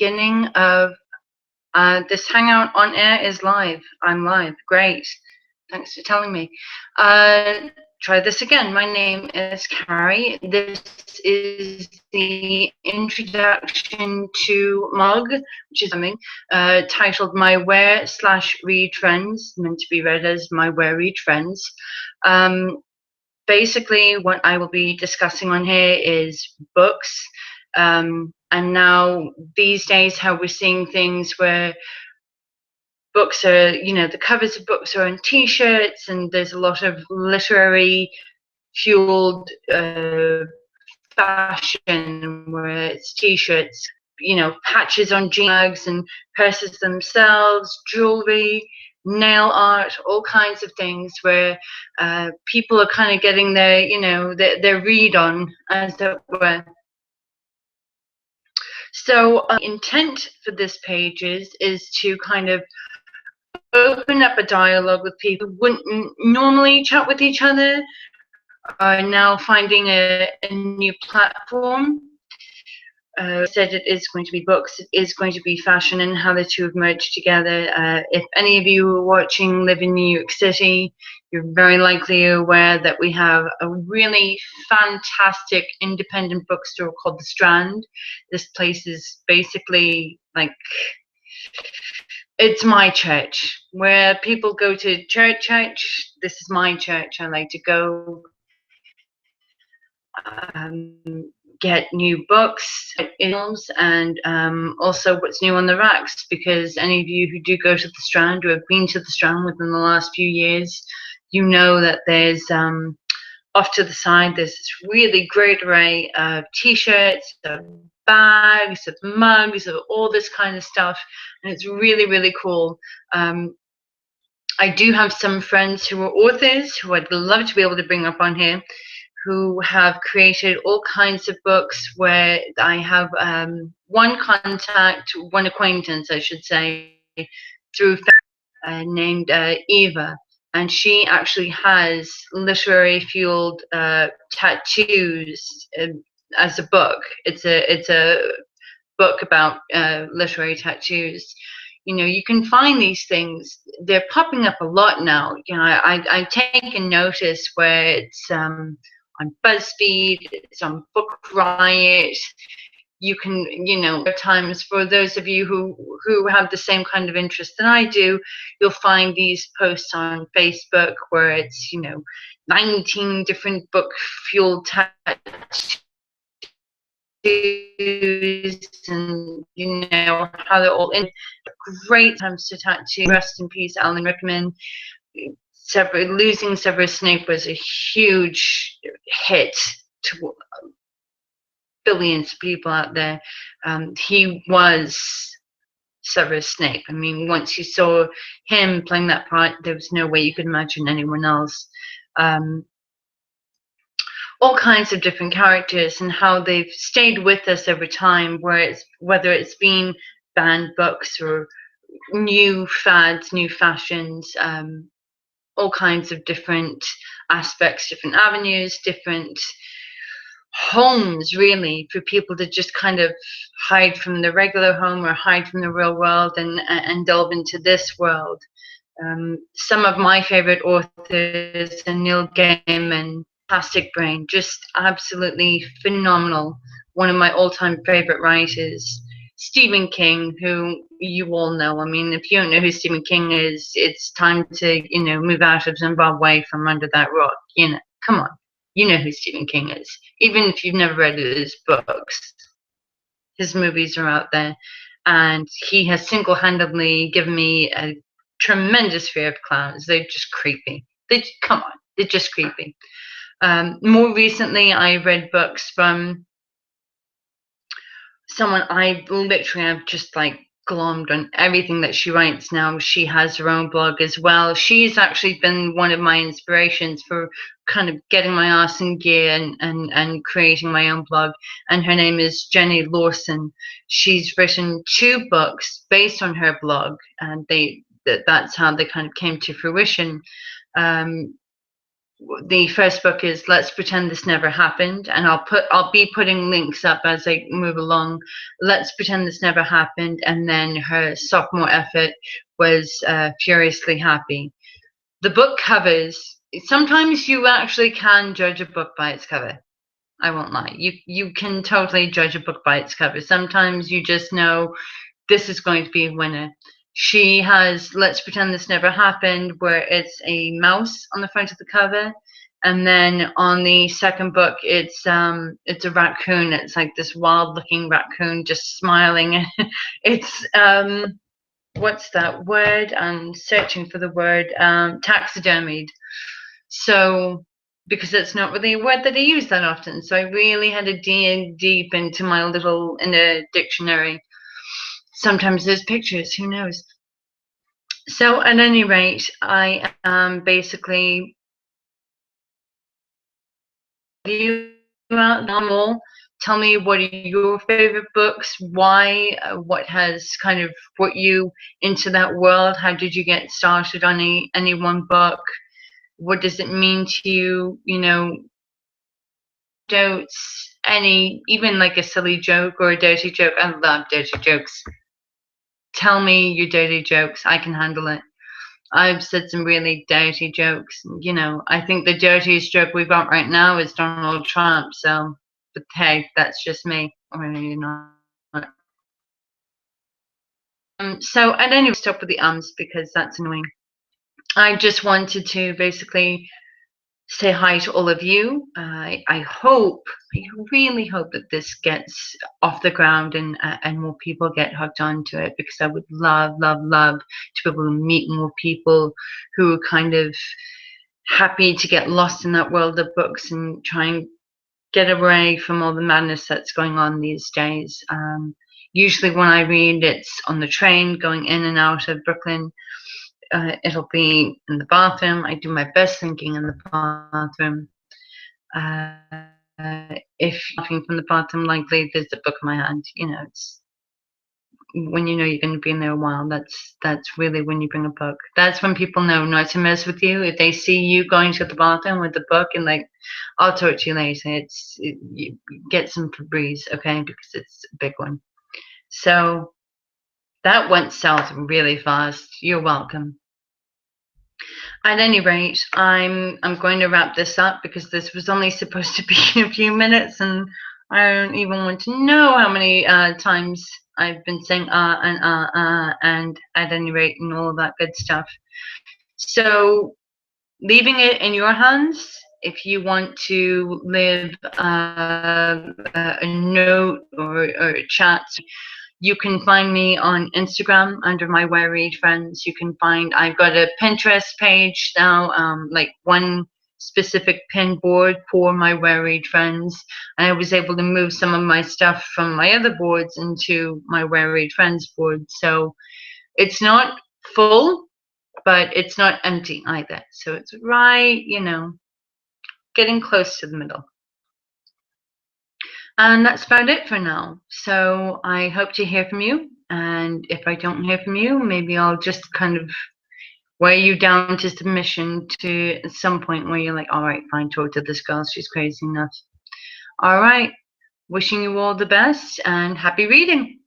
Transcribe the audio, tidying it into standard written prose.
beginning of this hangout on air is live. I'm live. Great. Thanks for telling me. Try this again. My name is Carrie. This is the introduction to Mug, which is something titled My Wear/Read Trends, meant to be read as My Wear Read Trends. Basically, what I will be discussing on here is books. And now these days, how we're seeing things where books are, the covers of books are on T-shirts, and there's a lot of literary fueled fashion where it's T-shirts, patches on jean bags and purses themselves, jewelry, nail art, all kinds of things where people are kind of getting their read on, as it were. So intent for this page is to kind of open up a dialogue with people who wouldn't normally chat with each other, are now finding a new platform. Said it is going to be books, it is going to be fashion, and how the two have merged together. If any of you are watching live in New York City, you're very likely aware that we have a really fantastic independent bookstore called The Strand. This place is basically like, it's my church. Where people go to church, this is my church. I like to go get new books, films, and also what's new on the racks, because any of you who do go to the Strand or have been to the Strand within the last few years, you know that there's off to the side, there's this really great array of T-shirts, of bags, of mugs, of all this kind of stuff, and it's really, really cool. I do have some friends who are authors who I'd love to be able to bring up on here, who have created all kinds of books, where I have one acquaintance, I should say, through named Eva, and she actually has literary fueled tattoos as a book. It's a book about literary tattoos. You can find these things. They're popping up a lot now. I've taken notice where it's on BuzzFeed, it's on Book Riot. You can, at times, for those of you who have the same kind of interest that I do, you'll find these posts on Facebook where it's, 19 different book fueled tattoos, and how they're all in. Great times to tattoo. Rest in peace, Alan Rickman. Losing Severus Snape was a huge hit to billions of people out there. He was Severus Snape. I mean, once you saw him playing that part, there was no way you could imagine anyone else. All kinds of different characters and how they've stayed with us over time, whether it's been banned books or new fads, new fashions, all kinds of different aspects, different avenues, different homes, really, for people to just kind of hide from the regular home or hide from the real world and delve into this world. Some of my favorite authors are Neil Gaiman, fantastic brain, just absolutely phenomenal. One of my all-time favorite writers, Stephen King, who you all know. I mean, if you don't know who Stephen King is, it's time to, move out of Zimbabwe from under that rock. Come on. You know who Stephen King is. Even if you've never read his books, his movies are out there. And he has single-handedly given me a tremendous fear of clowns. They're just creepy. Come on, they're just creepy. More recently, I read books from someone I literally have just glommed on everything that she writes now. She has her own blog as well. She's actually been one of my inspirations for kind of getting my ass in gear and creating my own blog. And her name is Jenny Lawson. She's written 2 books based on her blog, and that's how they kind of came to fruition. the first book is Let's Pretend This Never Happened, and I'll be putting links up as I move along. Let's Pretend This Never Happened, and then her sophomore effort was Furiously Happy. The book covers, sometimes you actually can judge a book by its cover. I won't lie. You can totally judge a book by its cover. Sometimes you just know this is going to be a winner. She has Let's Pretend This Never Happened, where it's a mouse on the front of the cover, and then on the second book it's a raccoon. It's like this wild looking raccoon just smiling. It's what's that word? I'm searching for the word. Taxidermied. So because it's not really a word that I use that often, so I really had to dig deep into my little inner dictionary. Sometimes there's pictures, who knows? So at any rate, I am basically you out normal. Tell me, what are your favorite books? Why? What has kind of brought you into that world? How did you get started on any one book? What does it mean to you? You know, doubts, any, even like a silly joke or a dirty joke. I love dirty jokes. Tell me your dirty jokes. I can handle it. I've said some really dirty jokes. You know, I think the dirtiest joke we've got right now is Donald Trump. So, but hey, that's just me. Or maybe not. So, and anyway, stop with the ums because that's annoying. I just wanted to basically say hi to all of you. I hope, I really hope that this gets off the ground and more people get hooked onto it, because I would love, love, love to be able to meet more people who are kind of happy to get lost in that world of books and try and get away from all the madness that's going on these days. Usually when I read, it's on the train going in and out of Brooklyn. It'll be in the bathroom. I do my best thinking in the bathroom. If nothing from the bathroom, likely there's a book in my hand. You know, it's when you know you're going to be in there a while. That's really when you bring a book. That's when people know not to mess with you. If they see you going to the bathroom with the book and like, I'll talk to you later. You get some Febreze, okay, because it's a big one. So that went south really fast. You're welcome. At any rate, I'm going to wrap this up because this was only supposed to be a few minutes, and I don't even want to know how many times I've been saying and at any rate and all that good stuff. So leaving it in your hands. If you want to leave a note or a chat, you can find me on Instagram under my Where I Read Friends. You can find, I've got a Pinterest page now, like one specific pin board for my Where I Read Friends. And I was able to move some of my stuff from my other boards into my Where I Read Friends board. So it's not full, but it's not empty either. So it's right, you know, getting close to the middle. And that's about it for now. So I hope to hear from you. And if I don't hear from you, maybe I'll just kind of weigh you down to submission to some point where you're like, all right, fine, talk to this girl. She's crazy enough. All right. Wishing you all the best and happy reading.